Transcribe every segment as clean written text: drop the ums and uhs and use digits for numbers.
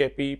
KP,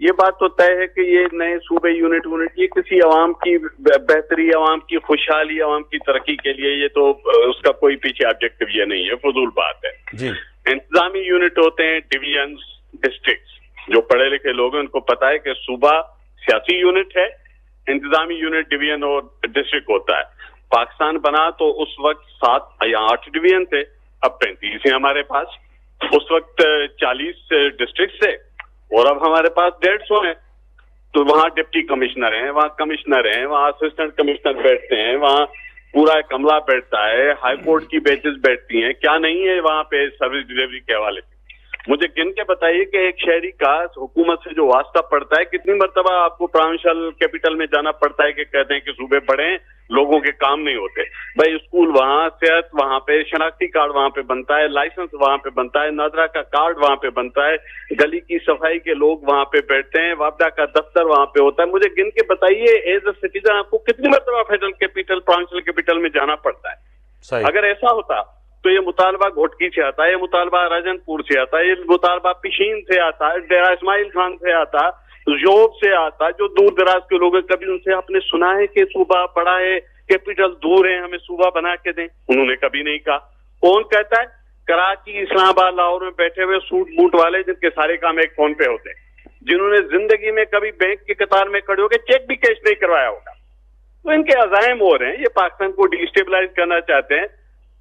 یہ بات تو طے ہے کہ یہ نئے صوبے یونٹ یہ کسی عوام کی بہتری، عوام کی خوشحالی، عوام کی ترقی کے لیے، یہ تو اس کا کوئی پیچھے آبجیکٹو یہ نہیں ہے، فضول بات ہے. جی انتظامی یونٹ ہوتے ہیں ڈویژنز، ڈسٹرکٹس. جو پڑھے لکھے لوگ ہیں ان کو پتا ہے کہ صوبہ سیاسی یونٹ ہے، انتظامی یونٹ ڈویژن اور ڈسٹرکٹ ہوتا ہے. پاکستان بنا تو اس وقت 7 یا 8 ڈویژن تھے، اب 35 ہیں ہمارے پاس. اس وقت 40 ڈسٹرکٹ تھے اور اب ہمارے پاس 150 ہیں. تو وہاں ڈپٹی کمشنر ہیں، وہاں کمشنر ہیں، وہاں اسسٹنٹ کمشنر بیٹھتے ہیں، وہاں پورا ایک عملہ بیٹھتا ہے، ہائی کورٹ کی بینچز بیٹھتی ہیں. کیا نہیں ہے وہاں پہ سروس ڈلیوری کے حوالے سے؟ مجھے گن کے بتائیے کہ ایک شہری کا حکومت سے جو واسطہ پڑتا ہے، کتنی مرتبہ آپ کو پروونشل کیپٹل میں جانا پڑتا ہے کہ کہتے ہیں کہ صوبے بڑے ہیں، لوگوں کے کام نہیں ہوتے. بھائی اسکول وہاں، صحت وہاں پہ، شناختی کارڈ وہاں پہ بنتا ہے، لائسنس وہاں پہ بنتا ہے، نادرا کا کارڈ وہاں پہ بنتا ہے، گلی کی صفائی کے لوگ وہاں پہ بیٹھتے ہیں، وابڈا کا دفتر وہاں پہ ہوتا ہے. مجھے گن کے بتائیے ایز اے سٹیزن آپ کو کتنی مرتبہ فیڈرل کیپٹل، پروونشل کیپٹل میں جانا پڑتا ہے. صحیح. اگر ایسا ہوتا تو یہ مطالبہ گھوٹکی سے آتا ہے، یہ مطالبہ راجن پور سے آتا ہے، یہ مطالبہ پشین سے آتا ہے، ڈیرہ اسماعیل خان سے آتا، جوب سے آتا، جو دور دراز کے لوگ ہیں. کبھی ان سے آپ نے سنا ہے کہ صوبہ بڑا ہے، کیپٹل دور ہے، ہمیں صوبہ بنا کے دیں؟ انہوں نے کبھی نہیں کہا. کون کہتا ہے؟ کراچی، اسلام آباد، لاہور میں بیٹھے ہوئے سوٹ بوٹ والے جن کے سارے کام ایک فون پہ ہوتے ہیں، جنہوں نے زندگی میں کبھی بینک کی قطار میں کھڑے ہو کے چیک بھی کیش نہیں کروایا ہوگا. تو ان کے عزائم ہو رہے ہیں، یہ پاکستان کو ڈی اسٹیبلائز کرنا چاہتے ہیں.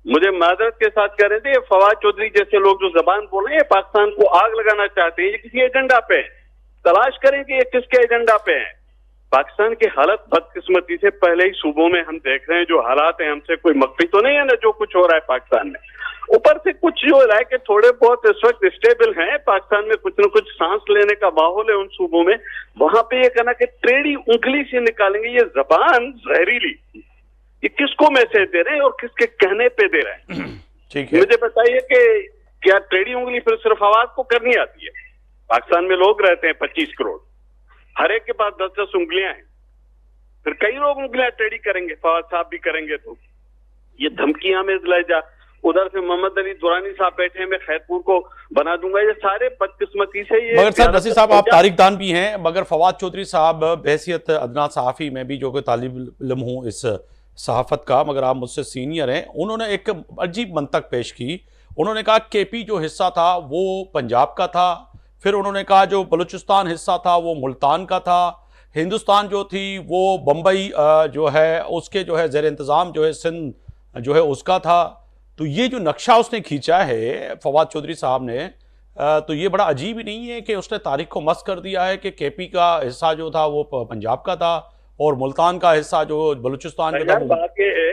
مجھے معذرت کے ساتھ کہہ رہے تھے یہ فواد چودھری جیسے لوگ جو زبان بول رہے ہیں، یہ پاکستان کو آگ لگانا چاہتے ہیں. یہ کسی ایجنڈا پہ ہیں، تلاش کریں کہ یہ کس کے ایجنڈا پہ ہیں. پاکستان کی حالت بدقسمتی سے پہلے ہی صوبوں میں ہم دیکھ رہے ہیں جو حالات ہیں، ہم سے کوئی مخفی تو نہیں ہے نا جو کچھ ہو رہا ہے پاکستان میں. اوپر سے کچھ جو ہے کہ تھوڑے بہت اس وقت اسٹیبل ہیں پاکستان میں، کچھ نہ کچھ سانس لینے کا ماحول ہے ان صوبوں میں. وہاں پہ یہ کہنا کہ ٹریڈی انگلی سے نکالیں گے، یہ زبان زہریلی، یہ کس کو میسج دے رہے ہیں اور کس کے کہنے پہ دے رہے ہیں؟ ٹھیک ہے. مجھے بتائیے کہ کیا ٹریڈی انگلی پھر صرف آواز کو کرنی آتی ہے؟ پاکستان میں لوگ رہتے ہیں 25 کروڑ، ہر ایک کے پاس 10-10 انگلیاں ہیں. پھر کئی لوگ انگلیاں ٹیڑھی کریں گے، فواد صاحب بھی کریں گے. تو یہ دھمکیاں میں لہجہ، ادھر سے محمد علی دورانی صاحب بیٹھے ہیں، میں خیرپور کو بنا دوں گا. یہ سارے بدقسمتی سے یہ مگر صاحب نصیر صاحب آپ تاریخ دان بھی ہیں، مگر فواد چودھری صاحب بحیثیت ادنا صحافی، میں بھی جو کہ طالب علم ہوں اس صحافت کا، مگر آپ مجھ سے سینئر ہیں، انہوں نے ایک عجیب منطق پیش کی. انہوں نے کہا کے پی جو حصہ تھا وہ پنجاب کا تھا، پھر انہوں نے کہا جو بلوچستان حصہ تھا وہ ملتان کا تھا، ہندوستان جو تھی وہ بمبئی جو ہے اس کے جو ہے زیر انتظام جو ہے سندھ جو ہے اس کا تھا. تو یہ جو نقشہ اس نے کھینچا ہے فواد چودھری صاحب نے، تو یہ بڑا عجیب ہی نہیں ہے کہ اس نے تاریخ کو مس کر دیا ہے کہ کے پی کا حصہ جو تھا وہ پنجاب کا تھا اور ملتان کا حصہ جو بلوچستان کا تھا. بات یہ ہے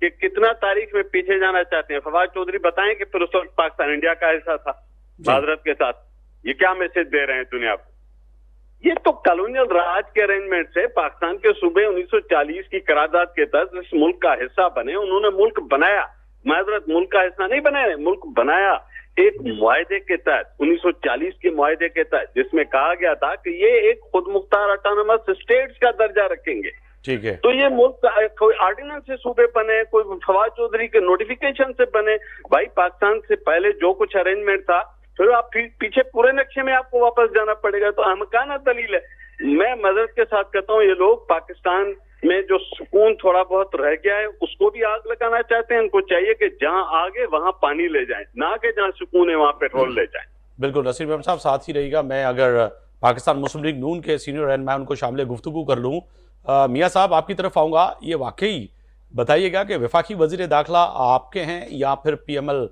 کہ کتنا تاریخ میں پیچھے جانا چاہتے ہیں. فواد چودھری بتائیں کہ پھر اس وقت پاکستان انڈیا کا حصہ تھا. معذرت کے ساتھ یہ کیا میسج دے رہے ہیں دنیا کو؟ یہ تو کالونیل راج کے ارینجمنٹ سے پاکستان کے صوبے 1940 کی قرارداد کے تحت اس ملک کا حصہ بنے. انہوں نے ملک بنایا، معذرت ملک کا حصہ نہیں بنایا، ملک بنایا ایک معاہدے کے تحت، 1940 کے معاہدے کے تحت، جس میں کہا گیا تھا کہ یہ ایک خود مختار اٹانومس اسٹیٹس کا درجہ رکھیں گے. ٹھیک ہے. تو یہ ملک کوئی آرڈیننس سے صوبے بنے، کوئی فواد چودھری کے نوٹیفیکیشن سے بنے. بھائی پاکستان سے پہلے جو کچھ ارینجمنٹ تھا، پھر آپ پیچھے پورے نقشے میں آپ کو واپس جانا پڑے گا. تو احمقانہ دلیل ہے. میں معذرت کے ساتھ کہتا ہوں یہ لوگ پاکستان میں جو سکون تھوڑا بہت رہ گیا ہے اس کو بھی آگ لگانا چاہتے ہیں. ان کو چاہیے کہ جہاں آگے وہاں پانی لے جائیں، نہ کہ جہاں سکون ہے وہاں پیٹرول لے جائیں. بالکل. نصیر محمد صاحب ساتھ ہی رہی گا. میں اگر پاکستان مسلم لیگ نون کے سینئر رہنما ان کو شامل گفتگو کر لوں. میاں صاحب آپ کی طرف آؤں گا. یہ واقعی بتائیے گا کہ وفاقی وزیر داخلہ آپ کے ہیں یا پھر پی ایم ایل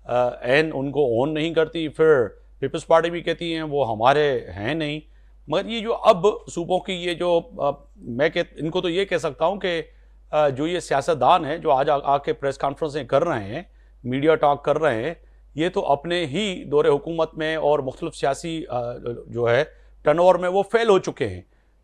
این ان کو اون نہیں کرتی، پھر پیپلز پارٹی بھی کہتی ہیں وہ ہمارے ہیں نہیں. مگر یہ جو اب صوبوں کی یہ جو میں ان کو تو یہ کہہ سکتا ہوں کہ جو یہ سیاستدان ہیں جو آج آ کے پریس کانفرنسیں کر رہے ہیں، میڈیا ٹاک کر رہے ہیں، یہ تو اپنے ہی دور حکومت میں اور مختلف سیاسی جو ہے ٹرن اوور میں وہ فیل ہو چکے ہیں.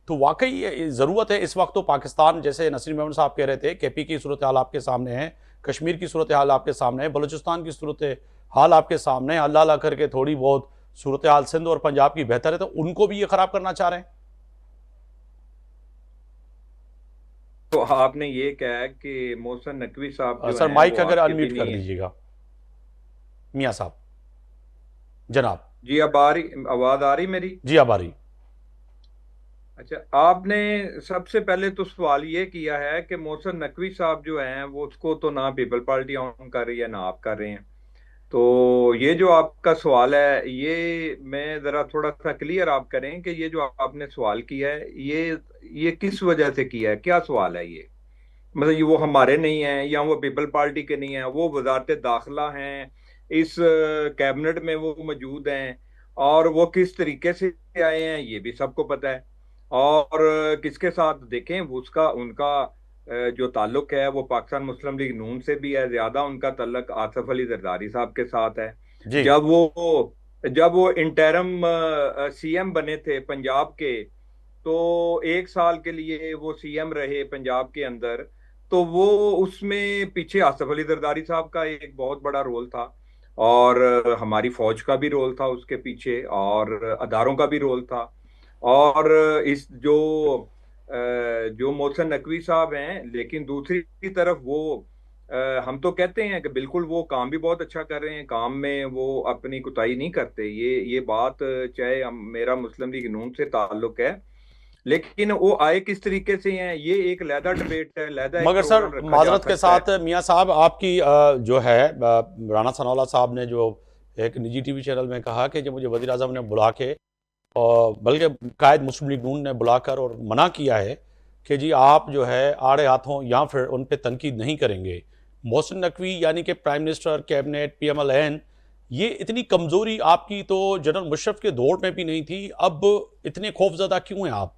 تو واقعی یہ ضرورت ہے اس وقت تو پاکستان، جیسے نصیر محمد صاحب کہہ رہے تھے، کے پی کی صورتحال آپ کے سامنے ہے، کشمیر کی صورتحال آپ کے سامنے ہے، بلوچستان کی صورتحال آپ کے سامنے ہے، اللہ اللہ کر کے تھوڑی بہت صورتحال سندھ اور پنجاب کی بہتر ہے، تو ان کو بھی یہ خراب کرنا چاہ رہے ہیں. تو آپ نے یہ کہا کہ محسن نقوی صاحب سر مائک اگر انمیوٹ کر دیجیے گا میاں صاحب. جناب جی اب آواز آ رہی میری؟ جی اب آ رہی. اچھا، آپ نے سب سے پہلے تو سوال یہ کیا ہے کہ محسن نقوی صاحب جو ہیں وہ اس کو تو نہ پیپل پارٹی آن کر رہی ہے نہ آپ کر رہے ہیں. تو یہ جو آپ کا سوال ہے یہ میں ذرا تھوڑا سا کلیئر آپ کریں کہ یہ جو آپ نے سوال کیا ہے یہ کس وجہ سے کیا ہے، کیا سوال ہے یہ؟ مطلب یہ وہ ہمارے نہیں ہیں یا وہ پیپل پارٹی کے نہیں ہیں، وہ وزارت داخلہ ہیں، اس کیبنٹ میں وہ موجود ہیں، اور وہ کس طریقے سے آئے ہیں یہ بھی سب کو پتہ ہے. اور کس کے ساتھ دیکھیں اس کا ان کا جو تعلق ہے وہ پاکستان مسلم لیگ نون سے بھی ہے، زیادہ ان کا تعلق آصف علی زرداری صاحب کے ساتھ ہے. جی جب وہ انٹرم سی ایم بنے تھے پنجاب کے، تو 1 سال کے لیے وہ سی ایم رہے پنجاب کے اندر، تو وہ اس میں پیچھے آصف علی زرداری صاحب کا ایک بہت بڑا رول تھا، اور ہماری فوج کا بھی رول تھا اس کے پیچھے، اور اداروں کا بھی رول تھا. اور اس جو محسن نقوی صاحب ہیں، لیکن دوسری طرف وہ ہم تو کہتے ہیں کہ بالکل وہ کام بھی بہت اچھا کر رہے ہیں، کام میں وہ اپنی کوتاہی نہیں کرتے. یہ بات چاہے میرا مسلم لیگ نون سے تعلق ہے، لیکن وہ آئے کس طریقے سے ہیں یہ ایک علیحدہ ڈبیٹ ہے، علیحدہ ایک مگر سر پروگرام رکھا جا معذرت کے سکتا ہے. ساتھ میاں صاحب آپ کی جو ہے رانا ثناء اللہ صاحب نے جو ایک نجی ٹی وی چینل میں کہا کہ جب مجھے وزیر اعظم نے بلا کے اور بلکہ قائد مسلم لیگ نون نے بلا کر اور منع کیا ہے کہ جی آپ جو ہے آڑے ہاتھوں یا پھر ان پہ تنقید نہیں کریں گے. محسن نقوی یعنی کہ prime minister, cabinet, P M L N, یہ اتنی کمزوری آپ کی تو جنرل مشرف کے دور میں بھی نہیں تھی، اب اتنے خوف زدہ کیوں ہیں آپ؟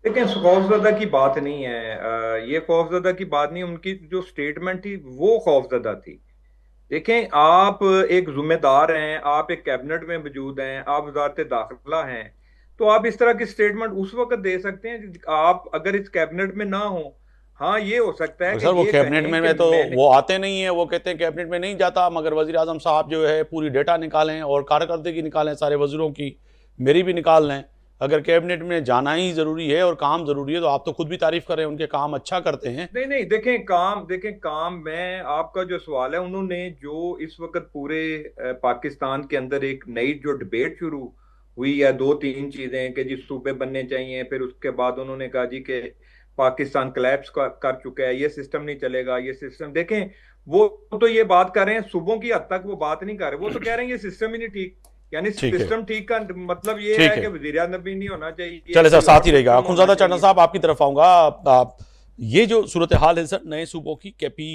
لیکن خوفزدہ کی بات نہیں ہے، یہ خوفزدہ کی بات نہیں، ان کی جو سٹیٹمنٹ تھی وہ خوفزدہ تھی. دیکھیں، آپ ایک ذمہ دار ہیں، آپ ایک کیبنٹ میں موجود ہیں، آپ وزارت داخلہ ہیں، تو آپ اس طرح کی سٹیٹمنٹ اس وقت دے سکتے ہیں کہ آپ اگر اس کیبنٹ میں نہ ہوں. ہاں یہ ہو سکتا ہے کہ سر وہ یہ کیبنٹ کہیں کہ میں تو میں نے وہ آتے نہیں ہیں، وہ کہتے ہیں کیبنٹ میں نہیں جاتا، مگر وزیر اعظم صاحب جو ہے پوری ڈیٹا نکالیں اور کارکردگی نکالیں سارے وزیروں کی، میری بھی نکال لیں. اگر کیبنٹ میں جانا ہی ضروری ہے اور کام ضروری ہے تو آپ تو خود بھی تعریف کر رہے ہیں ان کے کام اچھا کرتے ہیں. نہیں دیکھیں کام میں آپ کا جو سوال ہے، انہوں نے جو اس وقت پورے پاکستان کے اندر ایک نئی جو ڈبیٹ شروع ہوئی ہے، 2-3 چیزیں کہ جی صوبے بننے چاہیے، پھر اس کے بعد انہوں نے کہا جی کہ پاکستان کلیپس کر چکا ہے، یہ سسٹم نہیں چلے گا، یہ سسٹم دیکھیں. وہ تو یہ بات کر رہے ہیں، صوبوں کی حد تک وہ بات نہیں کر رہے، وہ تو کہہ رہے ہیں یہ سسٹم ہی نہیں ٹھیک. یعنی ٹھیک ہے، سسٹم ٹھیک کا مطلب یہ ٹھیک ہے ہے، کہ وزیر اعظم بھی نہیں ہونا چاہیے، چلے سر کوئی اور ساتھ ہی رہے گا. سسٹم ہونا اخنزادہ چڑھنا چاہیے. صاحب آپ کی طرف آؤں گا. یہ جو صورتحال ہے سر نئے صوبوں کی، کے پی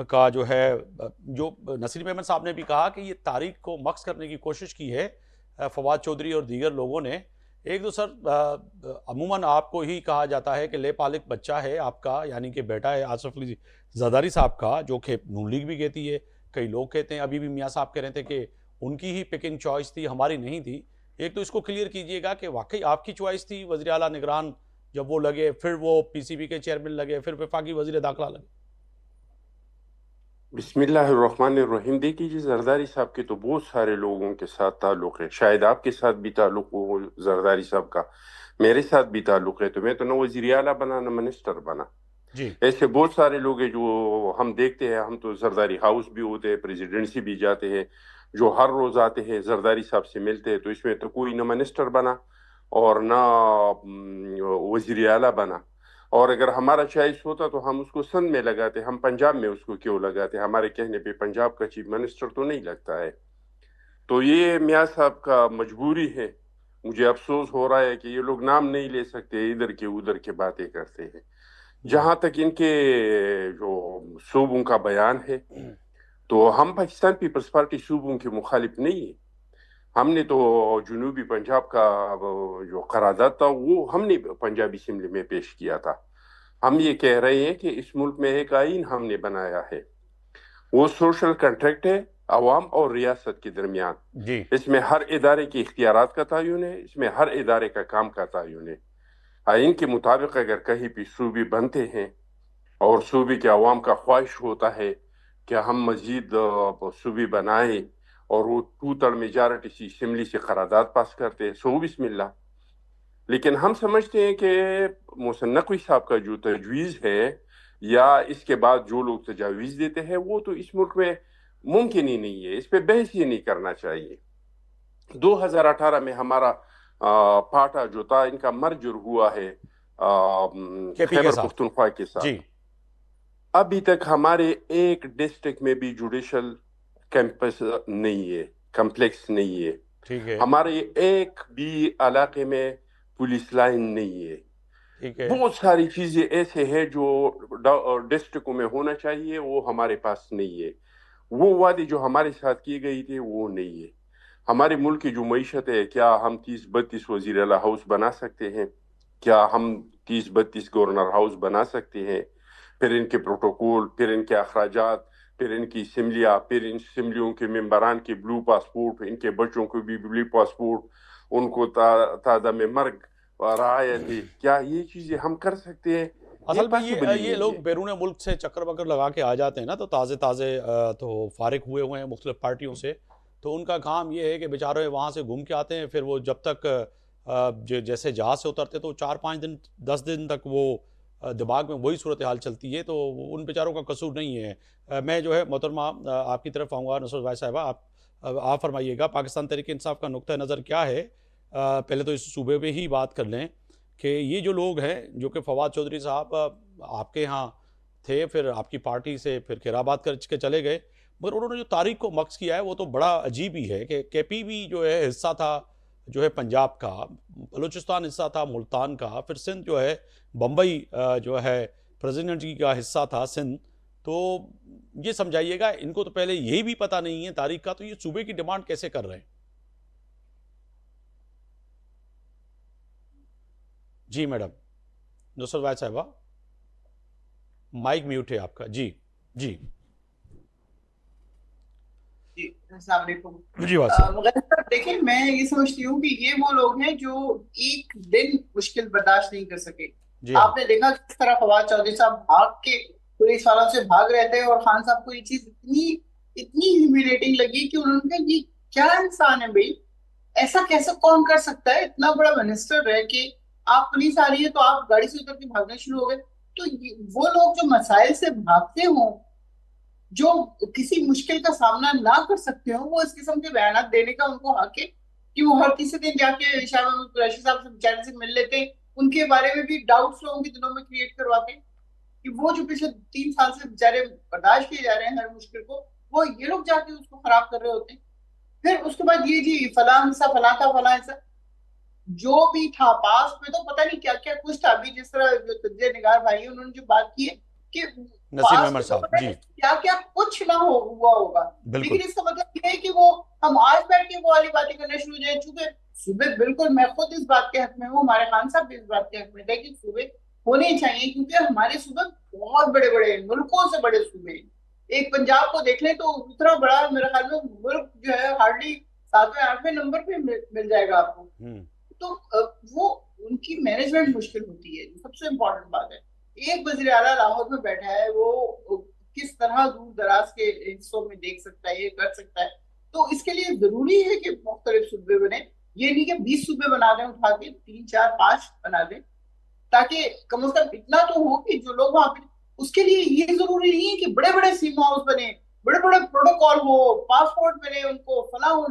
کا جو ہے، جو نصیر احمد صاحب نے بھی کہا کہ یہ تاریخ کو مکس کرنے کی کوشش کی ہے فواد چودھری اور دیگر لوگوں نے. ایک تو سر عموماً آپ کو ہی کہا جاتا ہے کہ لے پالک بچہ ہے آپ کا، یعنی کہ بیٹا ہے آصف علی زرداری صاحب کا، جو کہ نون لیگ بھی کہتی ہے، کئی لوگ کہتے ہیں، ابھی بھی میاں صاحب کہہ رہے تھے کہ ان کی ہی پکنگ چوائس تھی، ہماری نہیں تھی. ایک تو اس کو کلیئر کیجئے گا کہ واقعی آپ کی چوائس تھی وزیر اعلیٰ نگران جب وہ لگے، پھر وہ پی سی بی کے چیئرمین لگے، پھر وفاقی وزیر داخلہ لگے؟ بسم اللہ الرحمن الرحیم. دیکھیے جی، زرداری صاحب کے تو بہت سارے لوگوں کے ساتھ تعلق ہے، شاید آپ کے ساتھ بھی تعلق ہو زرداری صاحب کا، میرے ساتھ بھی تعلق ہے. تو میں تو نہ وزیر اعلیٰ بنا نہ منسٹر بنا. جی ایسے بہت سارے لوگ ہیں جو ہم دیکھتے ہیں، ہم تو زرداری ہاؤس بھی ہوتے ہیں، پریزیڈنسی بھی جاتے ہیں، جو ہر روز آتے ہیں زرداری صاحب سے ملتے ہیں. تو اس میں تو کوئی نہ منسٹر بنا اور نہ وزیر اعلیٰ بنا. اور اگر ہمارا چوائس ہوتا تو ہم اس کو سندھ میں لگاتے، ہم پنجاب میں اس کو کیوں لگاتے؟ ہمارے کہنے پہ پنجاب کا چیف منسٹر تو نہیں لگتا ہے. تو یہ میاں صاحب کا مجبوری ہے. مجھے افسوس ہو رہا ہے کہ یہ لوگ نام نہیں لے سکتے، ادھر کے ادھر کے باتیں کرتے ہیں. جہاں تک ان کے جو صوبوں کا بیان ہے، تو ہم پاکستان پیپلز پارٹی صوبوں کے مخالف نہیں ہیں. ہم نے تو جنوبی پنجاب کا جو قرارداد تھا وہ ہم نے پنجابی اسمبلی میں پیش کیا تھا. ہم یہ کہہ رہے ہیں کہ اس ملک میں ایک آئین ہم نے بنایا ہے، وہ سوشل کنٹریکٹ ہے عوام اور ریاست کے درمیان. جی اس میں ہر ادارے کے اختیارات کا تعین ہے، اس میں ہر ادارے کا کام کا تعین ہے. آئین کے مطابق اگر کہیں بھی صوبے بنتے ہیں اور صوبے کے عوام کا خواہش ہوتا ہے کہ ہم مزید صوبے بنائیں اور وہ 2/3 میجارٹی سے اسمبلی سے قرارداد پاس کرتے ہیں، سو بسم اللہ. لیکن ہم سمجھتے ہیں کہ محسن نقوی صاحب کا جو تجویز ہے یا اس کے بعد جو لوگ تجاویز دیتے ہیں وہ تو اس ملک میں ممکن ہی نہیں ہے، اس پہ بحث ہی نہیں کرنا چاہیے. 2018 میں ہمارا پاٹا جو تھا ان کا مرجر ہوا ہے خیبر پختونخوا کے ساتھ. ابھی تک ہمارے ایک ڈسٹرکٹ میں بھی جوڈیشل کیمپس نہیں ہے, کمپلیکس نہیں ہے. ہمارے ایک بھی علاقے میں پولیس لائن نہیں ہے. بہت ساری چیزیں ایسے ہیں جو ڈسٹرکٹوں میں ہونا چاہیے, وہ ہمارے پاس نہیں ہے. وہ وعدے جو ہمارے ساتھ کی گئی تھی وہ نہیں ہے. ہمارے ملک کی جو معیشت ہے, کیا ہم 30-32 وزیر اعلیٰ ہاؤس بنا سکتے ہیں؟ کیا ہم 30-32 گورنر ہاؤس بنا سکتے ہیں؟ پھر ان کے پروٹوکول, پھر ان کے اخراجات, پھر ان کی اسمبلیاں, پھر ان اسمبلیوں کے ممبران کے بلو پاسپورٹ, ان کے بچوں کو بھی بلو پاسپورٹ, ان کو تازہ میں مرگ رعایت ہے. کیا یہ چیزیں ہم کر سکتے ہیں؟ اصل میں یہ لوگ بیرون ملک سے چکر وکر لگا کے آ جاتے ہیں نا, تو تازے تو فارغ ہوئے ہیں مختلف پارٹیوں سے, تو ان کا کام یہ ہے کہ بیچارے وہاں سے گھوم کے آتے ہیں. پھر وہ جب تک جیسے جہاز سے اترتے تو 4-5 دن 10 دن تک وہ دماغ میں وہی صورتحال چلتی ہے, تو ان بیچاروں کا قصور نہیں ہے. میں جو ہے محترمہ آپ کی طرف آؤں گا. نصرت بھائی صاحبہ آپ فرمائیے گا, پاکستان تحریک انصاف کا نقطہ نظر کیا ہے؟ پہلے تو اس صوبے پہ ہی بات کر لیں کہ یہ جو لوگ ہیں, جو کہ فواد چودھری صاحب آپ کے ہاں تھے, پھر آپ کی پارٹی سے پھر خیرآباد کر کے چلے گئے, مگر انہوں نے جو تاریخ کو مکس کیا ہے وہ تو بڑا عجیب ہی ہے کہ کے پی بھی جو ہے حصہ تھا جو ہے پنجاب کا, بلوچستان حصہ تھا ملتان کا, پھر سندھ جو ہے بمبئی جو ہے پریزیڈنٹ جی کا حصہ تھا سندھ. تو یہ سمجھائیے گا, ان کو تو پہلے یہی بھی پتہ نہیں ہے تاریخ کا, تو یہ صوبے کی ڈیمانڈ کیسے کر رہے ہیں؟ جی میڈم نصرت بھائی صاحبہ, مائک میوٹ ہے آپ کا. جی جی جی السلام علیکم. جی دیکھیں, میں یہ سمجھتی ہوں کہ یہ وہ لوگ ہیں جو ایک دن مشکل برداشت نہیں کر سکے. آپ نے دیکھا کس طرح فواد چودھری صاحب بھاگ کے پولیس والوں سے بھاگ رہے تھے, اور خان صاحب کو یہ چیز اتنی ہیومیلیٹنگ لگی کہ انہوں نے کہا یہ کیا انسان ہے بھائی, ایسا کیسے کون کر سکتا ہے؟ اتنا بڑا منسٹر رہ کے آپ پولیس آ رہی ہے تو آپ گاڑی سے اتر کے بھاگنا شروع ہو گئے. تو وہ لوگ جو مسائل سے بھاگتے ہوں, جو کسی مشکل کا سامنا نہ کر سکتے ہوں, وہ اس قسم کے بیانات دینے کا ان کو حق ہے کہ وہ ہر تیسرے دن جا کے شاہ محمود قریشی صاحب سے بیچارے سے مل لیتے ہیں, ان کے بارے میں بھی ڈاؤٹس لوگوں کے دلوں میں کریٹ کرواتے ہیں کہ وہ جو پچھلے 3 سال سے بیچارے برداشت کیے جا رہے ہیں ہر مشکل کو, وہ یہ لوگ جا کے اس کو خراب کر رہے ہوتے ہیں. پھر اس کے بعد یہ جی فلاں حصہ فلاں تھا فلاں حصہ جو بھی تھا پاس میں, تو پتہ نہیں کیا کیا کچھ تھا. ابھی جس طرح جو تجزیہ نگار بھائی انہوں نے جو بات کی ہے کہ کیا کیا کچھ نہ ہوا ہوگا, لیکن اس کا مطلب یہ ہے کہ وہ ہم آج بیٹھ کے وہ والی باتیں کرنے شروع ہو جائیں. چونکہ صوبے, بالکل میں خود اس بات کے حق میں ہوں, ہمارے خان صاحب بھی اس بات کے حق میں تھے کہ صوبے ہونے چاہیے, کیونکہ ہمارے صوبے بہت بڑے بڑے ملکوں سے بڑے صوبے ہیں. ایک پنجاب کو دیکھ لیں تو اتنا بڑا میرے خیال میں ملک جو ہے ہارڈلی 7ویں 8ویں نمبر پہ مل جائے گا آپ کو. تو وہ ان کی مینجمنٹ مشکل ہوتی ہے, سب سے امپورٹنٹ بات ہے. ایک وزیر اعلیٰ لاہور میں بیٹھا ہے, وہ کس طرح دور دراز کے حصوں میں دیکھ سکتا ہے, یہ کر سکتا ہے. تو اس کے لیے ضروری ہے کہ مختلف صوبے بنے, یہ نہیں کہ 20 صوبے بنا دیں اٹھا کے, 3 4 5 بنا دیں, تاکہ کم از کم اتنا تو ہو کہ جو لوگ وہاں پہ, اس کے لیے یہ ضروری نہیں ہے کہ بڑے بڑے سیم ہاؤس بنے, بڑے بڑے پروٹوکول ہو, پاسپورٹ ملے ان کو, فلاں ہو.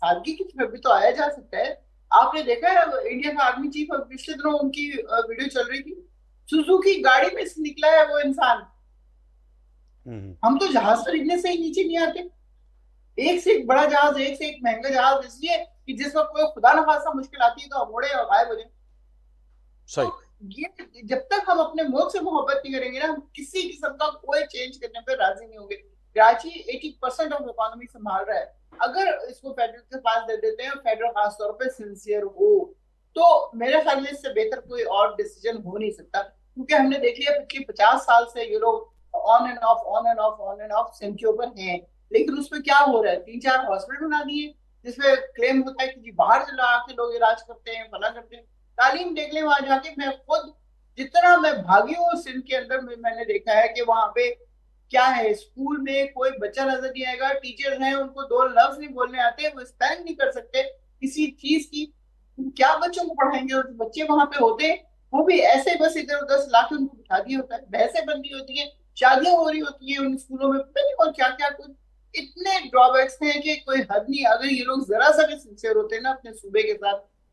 سادگی کی طرف بھی تو آیا جا سکتا ہے. آپ نے دیکھا ہے انڈیا کا آرمی چیف پچھلے دنوں ان کی ویڈیو چل رہی تھی, سوزوکی گاڑی میں سے نکلا ہے وہ انسان. ہم تو جہاز خریدنے سے ہی نیچے نہیں آتے, ایک سے ایک بڑا جہاز, ایک سے ایک مہنگا جہاز, اس لیے کہ جس وقت کوئی خدا نخواستہ مشکل آتی ہے تو ہم اڑے اور غائب ہو جائیں. یہ جب تک ہم اپنے ملک سے محبت نہیں کریں گے نا, ہم کسی قسم کا کوئی چینج کرنے پہ راضی نہیں ہوں گے. کراچی 80% آف اکانومی سنبھال رہا ہے, اگر اس کو فیڈرل کے پاس دے دیتے ہیں, فیڈرل خاص طور پہ سنسیئر ہو, تو میرے خیال میں اس سے بہتر کوئی اور ڈیسیجن ہو نہیں سکتا. کیونکہ ہم نے دیکھ لیا پچھلی 50 سال سے یہ لوگ آن اینڈ آف سینکیوں پر ہیں, لیکن اس پہ کیا ہو رہا ہے, 3 4 ہاسپٹل بنا دیے جس پہ کلیم ہوتا ہے کہ جی باہر سے لا کے لوگ علاج کرتے ہیں, فلاں کرتے ہیں. تعلیم دیکھ لیں وہاں جا کے, میں خود جتنا میں بھاگی ہوں سندھ کے اندر میں نے دیکھا ہے کہ وہاں پہ کیا ہے, اسکول میں کوئی بچہ نظر نہیں آئے گا, ٹیچر ہیں ان کو 2 لفظ نہیں بولنے آتے, وہ اسپیلنگ نہیں کر سکتے کسی چیز کی, کیا بچوں کو پڑھائیں گے. اور بچے وہاں پہ ہوتے ہیں وہ بھی ایسے بس ادھر ادھر لا کے ان کو بٹھا دیا ہوتا ہے, بحثیں بندی ہوتی ہیں, شادیاں ہو رہی ہوتی ہیں ان اسکولوں میں, پتہ نہیں اور کیا کیا کچھ. اتنے ڈرا بیکس ہیں کہ کوئی حد نہیں. اگر یہ لوگ ذرا سا بھی سنسیئر ہوتے ہیں نا اپنے صوبے کے ساتھ,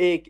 1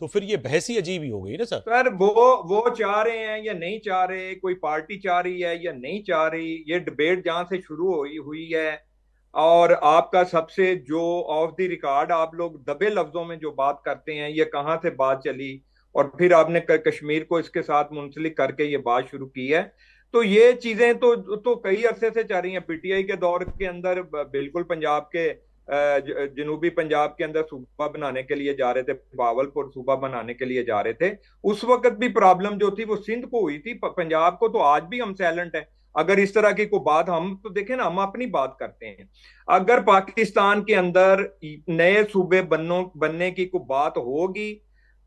تو پھر یہ بحث ہی عجیب ہی ہو گئی نا سر. سر وہ چاہ رہے ہیں یا نہیں چاہ رہے, کوئی پارٹی چاہ رہی ہے یا نہیں چاہ رہی, یہ ڈبیٹ جہاں سے شروع ہوئی ہے, اور آپ کا سب سے جو آف دی ریکارڈ آپ لوگ دبے لفظوں میں جو بات کرتے ہیں, یہ کہاں سے بات چلی, اور پھر آپ نے کشمیر کو اس کے ساتھ منسلک کر کے یہ بات شروع کی ہے. تو یہ چیزیں تو کئی عرصے سے چل رہی ہیں. پی ٹی آئی کے دور کے اندر بالکل پنجاب کے جنوبی پنجاب کے اندر صوبہ بنانے کے لیے جا رہے تھے, بہاولپور صوبہ بنانے کے لیے جا رہے تھے, اس وقت بھی پرابلم جو تھی وہ سندھ کو ہوئی تھی, پنجاب کو تو آج بھی ہم سائلنٹ ہیں. اگر اس طرح کی کوئی بات, ہم تو دیکھیں نا, ہم اپنی بات کرتے ہیں. اگر پاکستان کے اندر نئے صوبے بننے کی کوئی بات ہوگی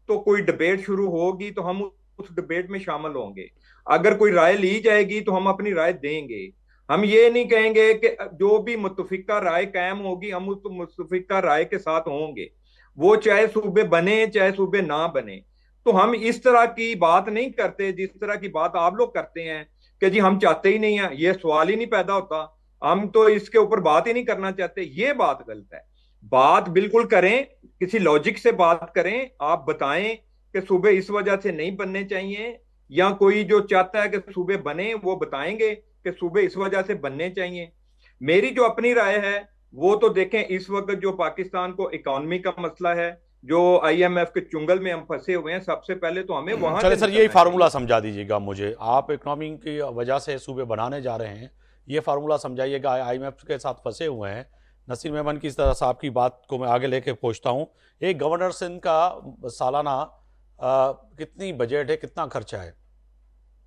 تو کوئی ڈبیٹ شروع ہوگی تو ہم اس ڈبیٹ میں شامل ہوں گے. اگر کوئی رائے لی جائے گی تو ہم اپنی رائے دیں گے. ہم یہ نہیں کہیں گے کہ جو بھی متفقہ رائے قائم ہوگی ہم اس متفقہ رائے کے ساتھ ہوں گے, وہ چاہے صوبے بنے چاہے صوبے نہ بنے. تو ہم اس طرح کی بات نہیں کرتے جس طرح کی بات آپ لوگ کرتے ہیں کہ جی ہم چاہتے ہی نہیں ہیں, یہ سوال ہی نہیں پیدا ہوتا, ہم تو اس کے اوپر بات ہی نہیں کرنا چاہتے. یہ بات غلط ہے. بات بالکل کریں, کسی لاجک سے بات کریں, آپ بتائیں کہ صوبے اس وجہ سے نہیں بننے چاہیے, یا کوئی جو چاہتا ہے کہ صوبے بنے وہ بتائیں گے کہ صوبے اس وجہ سے بننے چاہیے. میری جو اپنی رائے ہے وہ تو دیکھیں, اس وقت جو پاکستان کو اکانومی کا مسئلہ ہے, جو آئی ایم ایف کے چنگل میں ہم پھنسے ہوئے ہیں, سب سے پہلے تو ہمیں وہاں چلے سر یہی فارمولا سمجھا دیجیے گا مجھے. آپ اکنامی کی وجہ سے صوبے بنانے جا رہے ہیں, یہ فارمولا سمجھائیے گا. آئی ایم ایف کے ساتھ پھنسے ہوئے ہیں. نصیر میمن کی اس طرح سے آپ کی بات کو میں آگے لے کے پہنچتا ہوں. ایک گورنر سندھ کا سالانہ کتنی بجٹ ہے, کتنا خرچہ ہے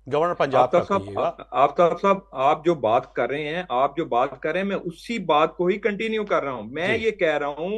گورنر پنجاب کا کہیے گا؟ آفتاب صاحب, آپ جو بات کر رہے ہیں میں اسی بات کو ہی کنٹینیو کر رہا ہوں. میں یہ کہہ رہا ہوں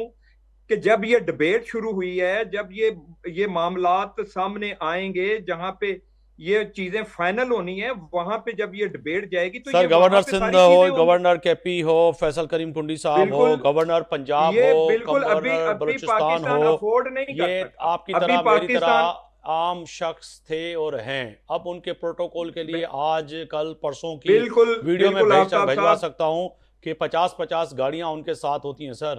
کہ جب یہ ڈبیٹ شروع ہوئی ہے, جب یہ معاملات سامنے آئیں گے, جہاں پہ یہ چیزیں فائنل ہونی ہیں, وہاں پہ جب یہ ڈبیٹ جائے گی تو سر گورنر سندھ ہو, گورنر کے پی ہو, فیصل کریم ٹنڈی صاحب ہو, گورنر پنجاب ہو, گورنر بلوچستان ہو, یہ آپ کی طرح میری طرح عام شخص تھے اور ہیں. اب ان کے پروٹوکول کے لیے آج کل پرسوں کی ویڈیو میں بھیجوا سکتا ہوں کہ 50 گاڑیاں ان کے ساتھ ہوتی ہیں سر.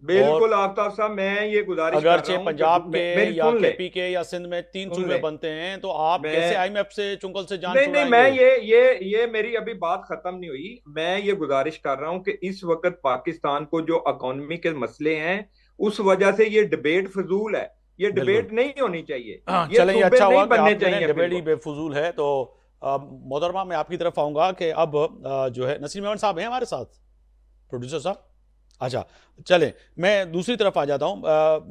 بالکل آفتاب صاحب, میں یہ گزارش کر رہا ہوں, اگرچہ پنجاب کے یا کے پی کے یا سندھ میں 3 صوبے بنتے ہیں, تو آپ کیسے آئی ایم ایف سے چنگل سے جان چھڑائیں گے؟ میں یہ میری ابھی بات ختم نہیں ہوئی. میں یہ گزارش کر رہا ہوں کہ اس وقت پاکستان کو جو اکانومی کے مسئلے ہیں, اس وجہ سے یہ ڈبیٹ فضول ہے. یہ ڈبیٹ نہیں ہونی چاہیے. چلیں یہ اچھا ہوا کہ آپ نے ڈبیٹ ہی بے فضول ہے. تو محترمہ میں آپ کی طرف آؤں گا کہ اب جو ہے نصیر میمن صاحب ہیں ہمارے ساتھ, پروڈیوسر صاحب. اچھا چلیں میں دوسری طرف آ جاتا ہوں.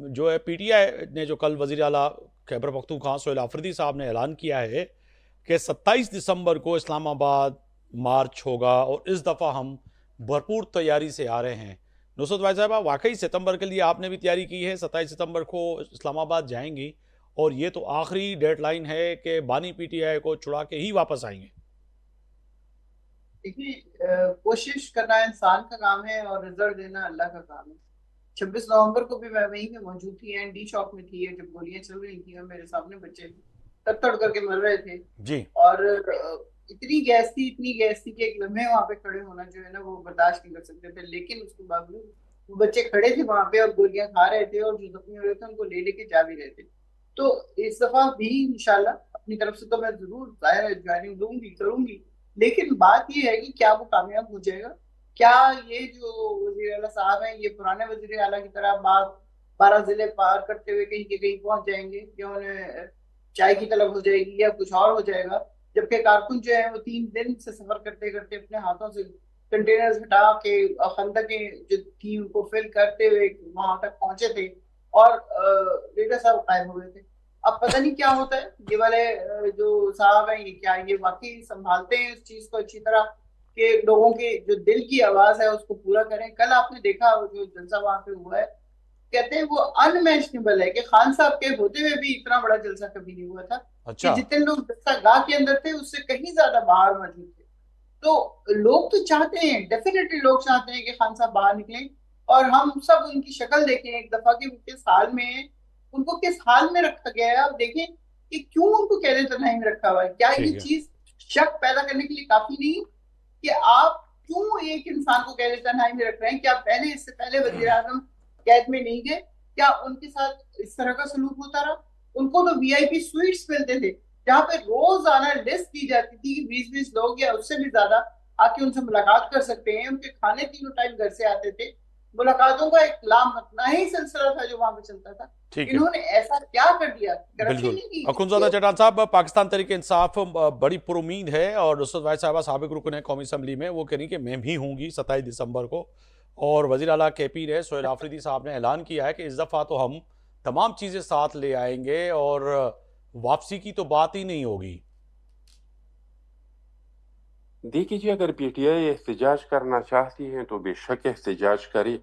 جو ہے پی ٹی آئی نے جو کل وزیر اعلیٰ خیبر پختونخوا سہیل آفریدی صاحب نے اعلان کیا ہے کہ 27 دسمبر کو اسلام آباد مارچ ہوگا, اور اس دفعہ ہم بھرپور تیاری سے آ رہے ہیں. نصرت بھائی صاحبہ, واقعی ستمبر کے لیے آپ نے بھی تیاری کی ہے, 27 ستمبر کو اسلام آباد جائیں گی, اور یہ تو آخری ڈیڈ لائن ہے کہ بانی پی ٹی آئی کو چھڑا کے ہی واپس آئیں گے. دیکھیے, کوشش کرنا انسان کا کام ہے اور رزلٹ دینا اللہ کا کام ہے. 26 نومبر کو بھی میں وہیں پہ موجود تھی, این ڈی شاپ میں تھی, جب گولیاں چل رہی تھیں اور میرے سامنے بچے تڑ کر کے مر رہے تھے جی, اور اتنی گیس تھی کہ ایک لمحے وہاں پہ کھڑے ہونا جو ہے نا وہ برداشت نہیں کر سکتے تھے. لیکن اس کے باوجود وہ بچے کھڑے تھے وہاں پہ اور گولیاں کھا رہے تھے, اور جو زخمی ہو رہے تھے ان کو لے کے جا بھی رہے تھے. تو اس دفعہ بھی انشاءاللہ اپنی طرف سے تو میں ضرور ظاہر ہے جوائننگ دوں گی, کروں گی. لیکن بات یہ ہے کہ کیا وہ کامیاب ہو جائے گا؟ کیا یہ جو وزیر اعلیٰ صاحب ہیں یہ پرانے وزیر اعلیٰ کی طرح 12 ضلع پار کرتے ہوئے کہیں کے کہیں پہنچ جائیں گے, کہ انہیں چائے کی طلب ہو جائے گی یا کچھ اور ہو جائے گا؟ جبکہ کارکن جو ہیں وہ 3 دن سے سفر کرتے کرتے اپنے ہاتھوں سے کنٹینرز ہٹا کے خندقیں جو تھی ان کو فل کرتے ہوئے وہاں تک پہنچے تھے, اور لیڈر صاحب قائم ہوئے تھے. اب پتہ نہیں کیا ہوتا ہے, یہ والے جو صاحب ہیں یہ کیا یہ واقعی سنبھالتے ہیں اس چیز کو اچھی طرح کہ لوگوں کے جو دل کی آواز ہے اس کو پورا کریں. کل آپ نے دیکھا جو جلسہ وہاں پہ ہوا ہے, کہتے ہیں وہ انمینشنیبل ہے کہ خان صاحب کے ہوتے ہوئے بھی اتنا بڑا جلسہ کبھی نہیں ہوا تھا. کہ جتنے لوگ جلسہ گاہ کے اندر تھے اس سے کہیں زیادہ باہر موجود تھے. تو لوگ تو چاہتے ہیں, ڈیفینیٹلی لوگ چاہتے ہیں کہ خان صاحب باہر نکلیں, اور ہم سب ان کی شکل دیکھیں ایک دفعہ کہ کس حال میں ہیں, ان کو کس حال میں رکھا گیا ہے. آپ دیکھیں کہ کیوں ان کو قید تنہائی میں رکھا ہوا ہے. کیا یہ چیز شک پیدا کرنے کے لیے کافی نہیں کہ آپ کیوں ایک انسان کو قید تنہائی میں رکھ رہے ہیں؟ کیا پہلے اس سے پہلے وزیر اعظم قید میں نہیں گئے؟ کیا ان کے ساتھ اس طرح کا سلوک ہوتا رہا؟ ان کو تو وی آئی پی سویٹس ملتے تھے جہاں پہ روزانہ لسٹ دی جاتی تھی کہ 20 لوگ یا اس سے بھی زیادہ آ کے ان سے ملاقات کر سکتے ہیں. ان کے کھانے تینوں ٹائم گھر سے آتے تھے. ملاقاتوں کا ایک لامتناہی سلسلہ تھا جو وہاں پہ چلتا تھا. انہوں نے ایسا کیا کر دیا؟ بالکل. اخنزادہ چٹان صاحب، پاکستان تحریک انصاف بڑی پر امید ہے، اور نصرت واحد صاحبہ سابق رکن ہے قومی اسمبلی میں، وہ کہہ رہی کہ میں بھی ہوں گی 27 دسمبر کو. اور وزیر اعلیٰ کے پی نے سہیل آفریدی صاحب نے اعلان کیا ہے کہ اس دفعہ تو ہم تمام چیزیں ساتھ لے آئیں گے اور واپسی کی تو بات ہی نہیں ہوگی. دیکھیے جی، اگر پی ٹی آئی احتجاج کرنا چاہتی ہیں تو بے شک احتجاج کرے.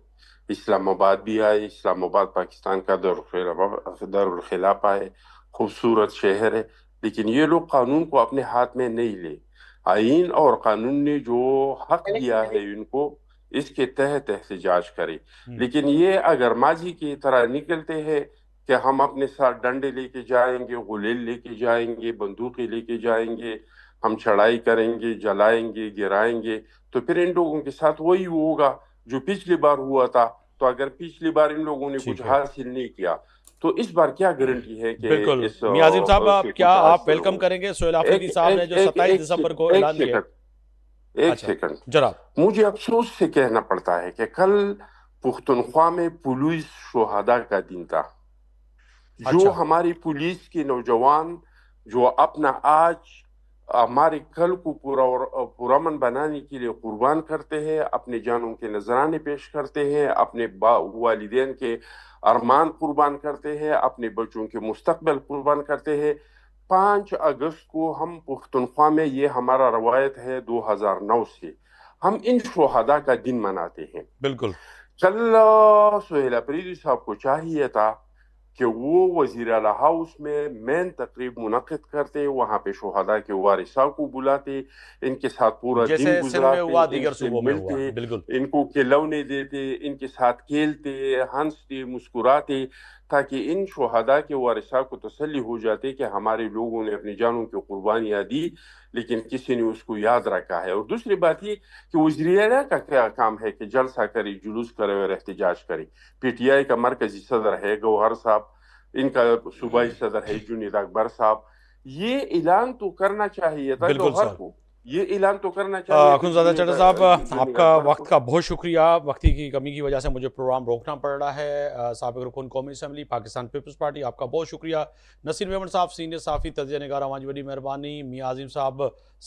اسلام آباد بھی آئے، اسلام آباد پاکستان کا دارالخلافہ ہے، خوبصورت شہر ہے، لیکن یہ لوگ قانون کو اپنے ہاتھ میں نہیں لے. آئین اور قانون نے جو حق دیا ہے ان کو، اس کے تحت احتجاج کرے. لیکن یہ اگر ماضی کی طرح نکلتے ہیں کہ ہم اپنے ساتھ ڈنڈے لے کے جائیں گے، غلیل لے کے جائیں گے، بندوقیں لے کے جائیں گے، ہم چڑھائی کریں گے، جلائیں گے، گرائیں گے، تو پھر ان لوگوں کے ساتھ وہی ہوگا جو پچھلی بار ہوا تھا. تو اگر پچھلی بار ان لوگوں نے کچھ حاصل نہیں کیا تو اس بار کیا گارنٹی ہے کہ بالکل. اس میاں عظیم صاحب، کیا آپ ویلکم کریں گے سہیل آفریدی صاحب نے جو 27 دسمبر کو اعلان کیا؟ ایک سیکنڈ جناب، مجھے افسوس سے کہنا پڑتا ہے کہ کل پختونخوا میں پولیس شہداء کا دن تھا. جو ہماری پولیس کے نوجوان جو اپنا آج ہمارے کل کو پرامن بنانے کے لیے قربان کرتے ہیں، اپنے جانوں کے نذرانے پیش کرتے ہیں، اپنے والدین کے ارمان قربان کرتے ہیں، اپنے بچوں کے مستقبل قربان کرتے ہیں. 5 اگست کو ہم پختونخوا میں، یہ ہمارا روایت ہے 2009 سے، ہم ان شہداء کا دن مناتے ہیں. بالکل. کل سہیل آفریدی صاحب کو چاہیے تھا کہ وہ وزیر اعلیٰ ہاؤس میں مین تقریب منعقد کرتے، وہاں پہ شہداء کے وارثاء کو بلاتے، ان کے ساتھ پورا دن جیسے سندھ میں ہوا، گزارتے، دیگر ان سے صوبوں میں ہوا. ملتے، بالکل. ان کو کھلونے دیتے، ان کے ساتھ کھیلتے، ہنستے، مسکراتے، تاکہ ان شہداء کے وارثاء کو تسلی ہو جاتے کہ ہمارے لوگوں نے اپنی جانوں کی قربانیاں دی لیکن کسی نے اس کو یاد رکھا ہے. اور دوسری بات یہ کہ وزیر اعلیٰ کا کیا کام ہے کہ جلسہ کرے، جلوس کرے اور احتجاج کرے. پی ٹی آئی کا مرکزی صدر ہے گوہر صاحب، ان کا صوبائی صدر ہے جنید اکبر صاحب. یہ اعلان تو کرنا چاہیے تھا گوہر کو، یہ اعلان تو کرنا چاہیے. اخنزادہ چٹر صاحب، آپ کا وقت کا بہت شکریہ. وقتی کی کمی کی وجہ سے مجھے پروگرام روکنا پڑ رہا ہے. سابق رکن قومی اسمبلی پاکستان پیپلز پارٹی، آپ کا بہت شکریہ. نصیر میمن صاحب سینئر صحافی، تجزیہ نگار، اوان جی وڈی مہربانی. میاں عظیم صاحب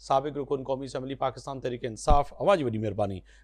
سابق رکن قومی اسمبلی پاکستان تحریک انصاف، اوان جی وڈی مہربانی.